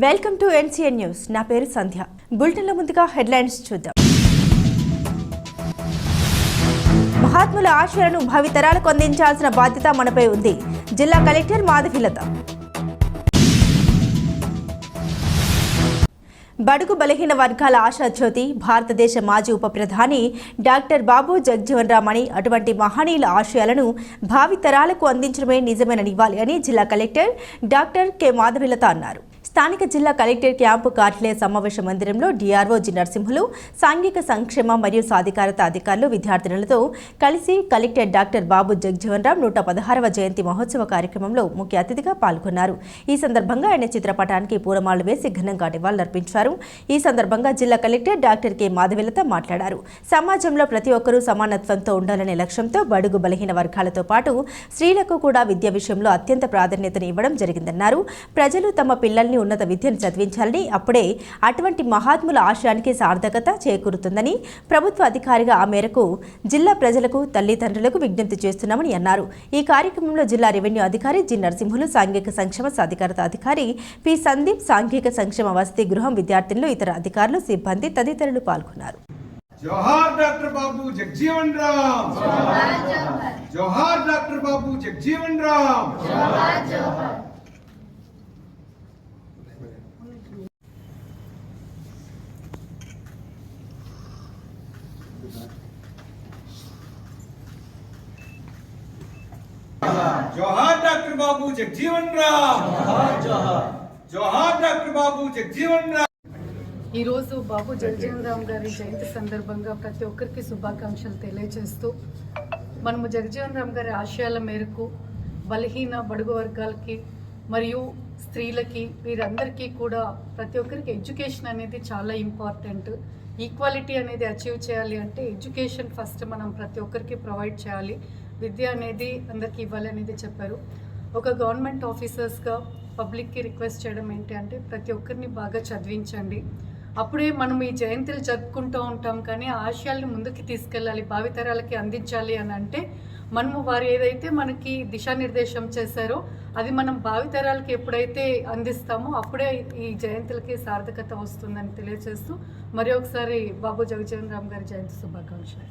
Welcome to NCN news. నా పేరు సంధ్య. బులెటిన్ల ముందుగా హెడ్లైన్స్ చూద్దాం. మహాత్ముల ఆశయాలను భావితరాలకు అందించాల్సిన బాధ్యత మనపై ఉంది. జిల్లా కలెక్టర్ మాధవిలత. బడుగు బలహీన వర్గాల ఆశాజ్యోతి భారతదేశ మాజీ ఉప ప్రధాని డాక్టర్ బాబు జగజ్జీవన్ రామ్ అని అటువంటి మహనీయుల ఆశయాలను భావితరాలకు అందించడమే నిజమైన నివాళి అని జిల్లా కలెక్టర్ డాక్టర్ కె మాధవిలత అన్నారు. స్థానిక జిల్లా కలెక్టర్ క్యాంపు కార్యాలయ సమావేశ మందిరంలో డిఆర్ఓ జి నరసింహులు, సాంఘిక సంక్షేమ మరియు సాధికారత అధికారులు విద్యార్థినులతో కలిసి కలెక్టర్ డాక్టర్ బాబు జగజ్జీవన్ రామ్ 116వ జయంతి మహోత్సవ కార్యక్రమంలో ముఖ్య అతిథిగా పాల్గొన్నారు. ఈ సందర్భంగా ఆయన చిత్రపటానికి పూలమాలలు వేసి ఘనంగా నివాళులర్పించారు. ఈ సందర్భంగా జిల్లా కలెక్టర్ డాక్టర్ కె మాధవిలత మాట్లాడారు. సమాజంలో ప్రతి ఒక్కరూ సమానత్వంతో ఉండాలనే లక్ష్యంతో బడుగు బలహీన వర్గాలతో పాటు స్త్రీలకు కూడా విద్య విషయంలో అత్యంత ప్రాధాన్యతను ఇవ్వడం జరిగిందన్నారు. ప్రజలు తమ పిల్లల్ని ఉన్నత విద్యను చదివించాలని, అప్పుడే అటువంటి మహాత్ముల ఆశయానికి సార్థకత చేకూరుతుందని ప్రభుత్వ అధికారిగా ఆ మేరకు జిల్లా ప్రజలకు, తల్లిదండ్రులకు విజ్ఞప్తి చేస్తున్నామని అన్నారు. ఈ కార్యక్రమంలో జిల్లా రెవెన్యూ అధికారి జి నరసింహులు, సాంఘిక సంక్షేమ సాధికారత అధికారి పి సందీప్, సాంఘిక సంక్షేమ వసతి గృహం విద్యార్థులు, ఇతర అధికారులు, సిబ్బంది తదితరులు పాల్గొన్నారు. జోహార్ డాక్టర్ బాబు జగజ్జీవన్ రామ్. జోహార్ డాక్టర్ బాబు జగజ్జీవన్ రామ్. జోహార్ డాక్టర్ బాబు జగజ్జీవన్ రామ్. జోహార్ డాక్టర్ బాబు జగజ్జీవన్ రామ్. ఈరోజు బాబు జగజ్జీవన్ రామ్ గారి జయంతి సందర్భంగా ప్రతి ఒక్కరికి శుభాకాంక్షలు తెలియజేస్తూ, మనము జగజ్జీవన్ రామ్ గారి ఆశయాల మేరకు బలహీన బడుగు వర్గాలకి మరియు స్త్రీలకి, వీరందరికీ కూడా ప్రతి ఒక్కరికి ఎడ్యుకేషన్ అనేది చాలా ఇంపార్టెంట్. ఈక్వాలిటీ అనేది అచీవ్ చేయాలి అంటే ఎడ్యుకేషన్ ఫస్ట్ మనం ప్రతి ఒక్కరికి ప్రొవైడ్ చేయాలి. విద్య అనేది అందరికీ ఇవ్వాలి అనేది చెప్పారు. ఒక గవర్నమెంట్ ఆఫీసర్స్గా పబ్లిక్కి రిక్వెస్ట్ చేయడం ఏంటి అంటే ప్రతి ఒక్కరిని బాగా చదివించండి. అప్పుడే మనం ఈ జయంతులు జరుపుకుంటూ ఉంటాం, కానీ ఆ ఆశయాల్ని ముందుకు తీసుకెళ్ళాలి, భావితరాలకి అందించాలి అని అంటే మనము వారు ఏదైతే మనకి దిశానిర్దేశం చేశారో అది మనం భావితరాలకి ఎప్పుడైతే అందిస్తామో అప్పుడే ఈ జయంతులకి సార్థకత వస్తుందని తెలియజేస్తూ మరి ఒకసారి బాబు జగజ్జీవన్ రామ్ గారి జయంతి శుభాకాంక్షలు.